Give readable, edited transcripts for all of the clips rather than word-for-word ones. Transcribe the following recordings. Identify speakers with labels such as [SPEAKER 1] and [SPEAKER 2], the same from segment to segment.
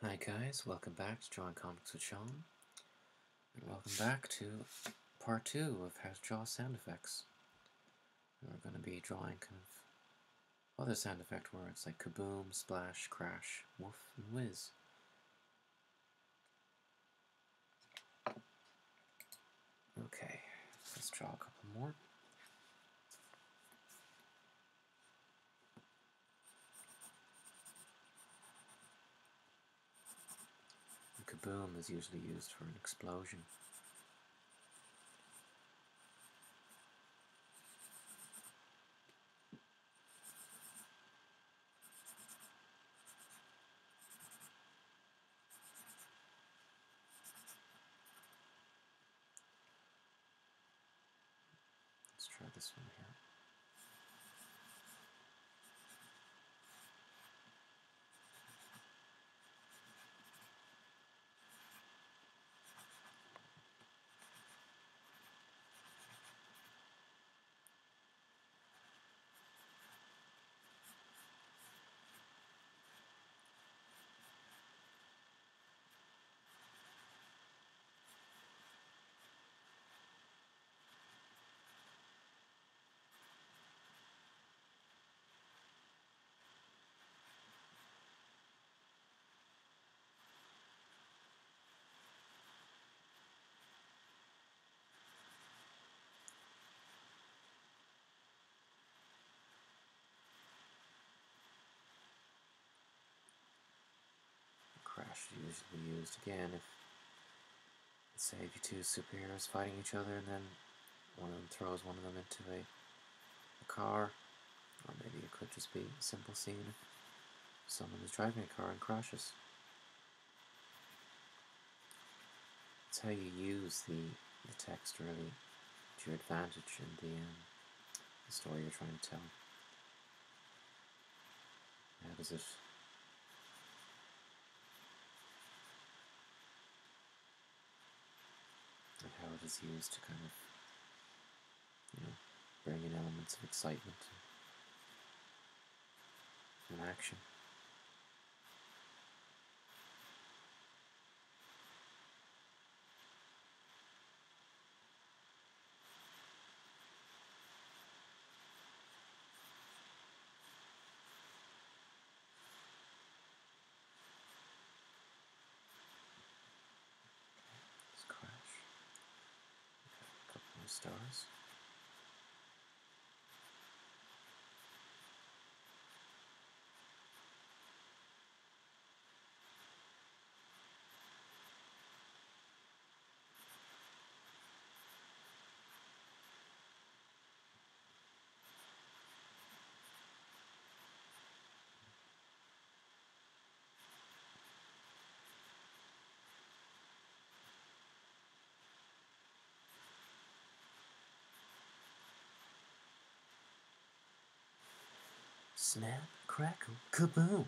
[SPEAKER 1] Hi guys, welcome back to Drawing Comics with Sean, and welcome back to part 2 of how to draw sound effects. And we're going to be drawing kind of other sound effect words like kaboom, splash, crash, woof, and whiz. Okay, let's draw a couple more. And kaboom is usually used for an explosion. Let's try this one here. Crash is usually used again if, let's say, if you two superheroes fighting each other and then one of them throws one of them into a car, or maybe it could just be a simple scene if someone is driving a car and crashes. It's how you use the text really to your advantage in the story you're trying to tell. How does it and how it is used to kind of, bring in elements of excitement and action. Let's crash. A couple more stars. Snap, crackle, kaboom!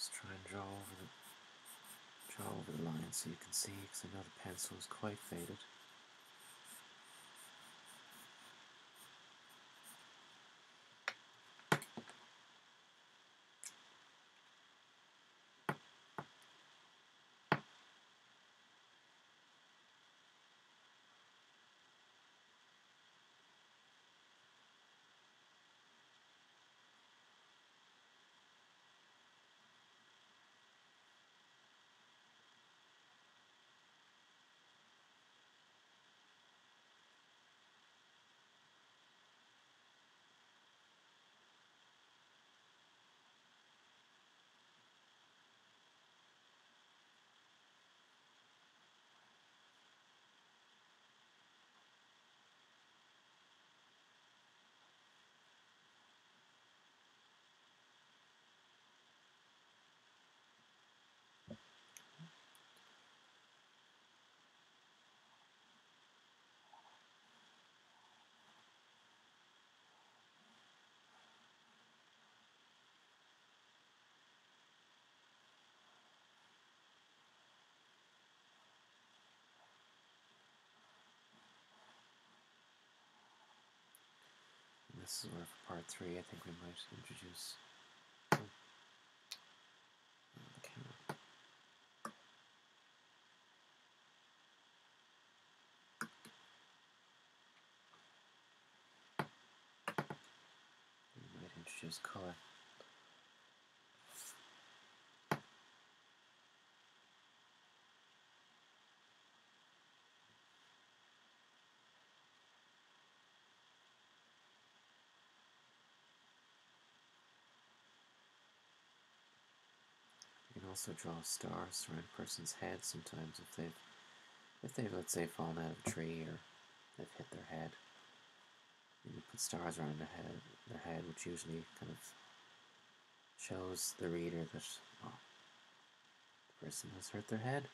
[SPEAKER 1] Just try and draw over the line so you can see, because I know the pencil is quite faded. And this is where for part 3 I think we might introduce the camera. We might introduce color. You can also draw stars around a person's head sometimes if they've let's say fallen out of a tree or they've hit their head. You put stars around their head, which usually kind of shows the reader that the person has hurt their head.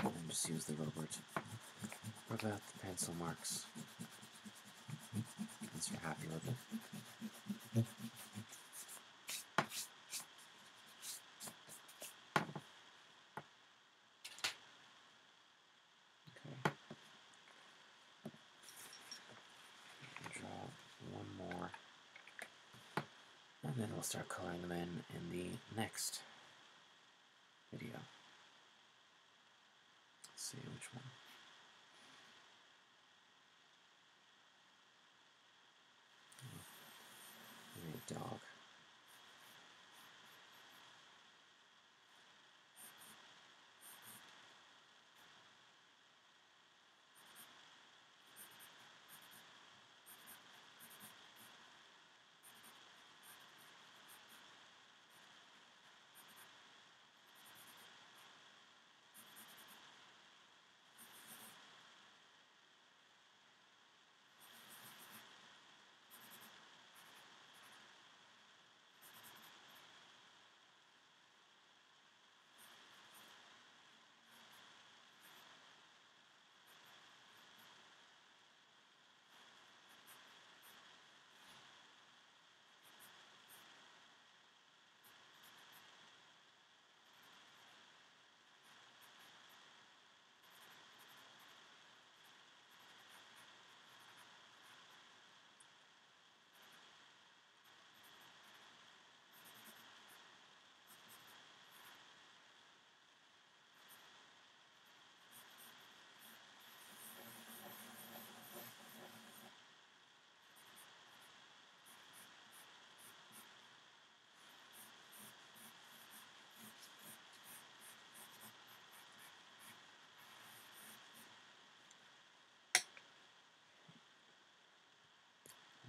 [SPEAKER 1] And just use the rubber to rub out the pencil marks once you're happy with it. Okay. Draw one more, and then we'll start coloring them in the next video. Let's see which one. Maybe a dog.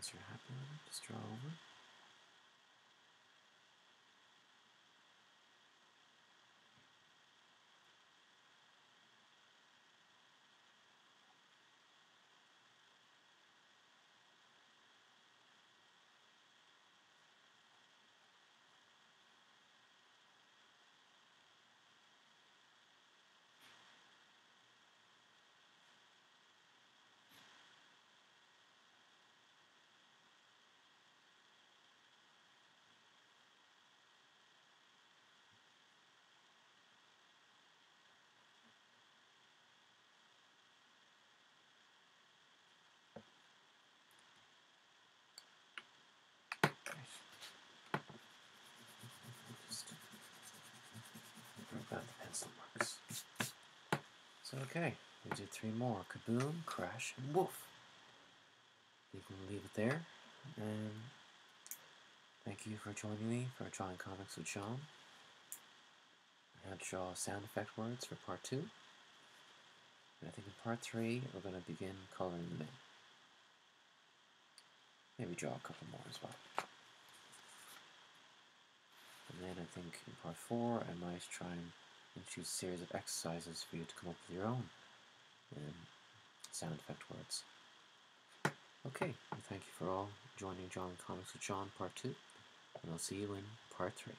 [SPEAKER 1] Once you're happy with it, just draw over. Just grab the pencil marks. So okay, we did 3 more. Kaboom, crash, and woof. You can leave it there. And thank you for joining me for Drawing Comics with Sean. I had to draw sound effect words for part 2. And I think in part 3 we're going to begin coloring them in. Maybe draw a couple more as well. And then I think in part 4 I might try and introduce a series of exercises for you to come up with your own sound effect words. Okay, well, thank you for all joining Drawing Comics with Sean part 2, and I'll see you in part 3.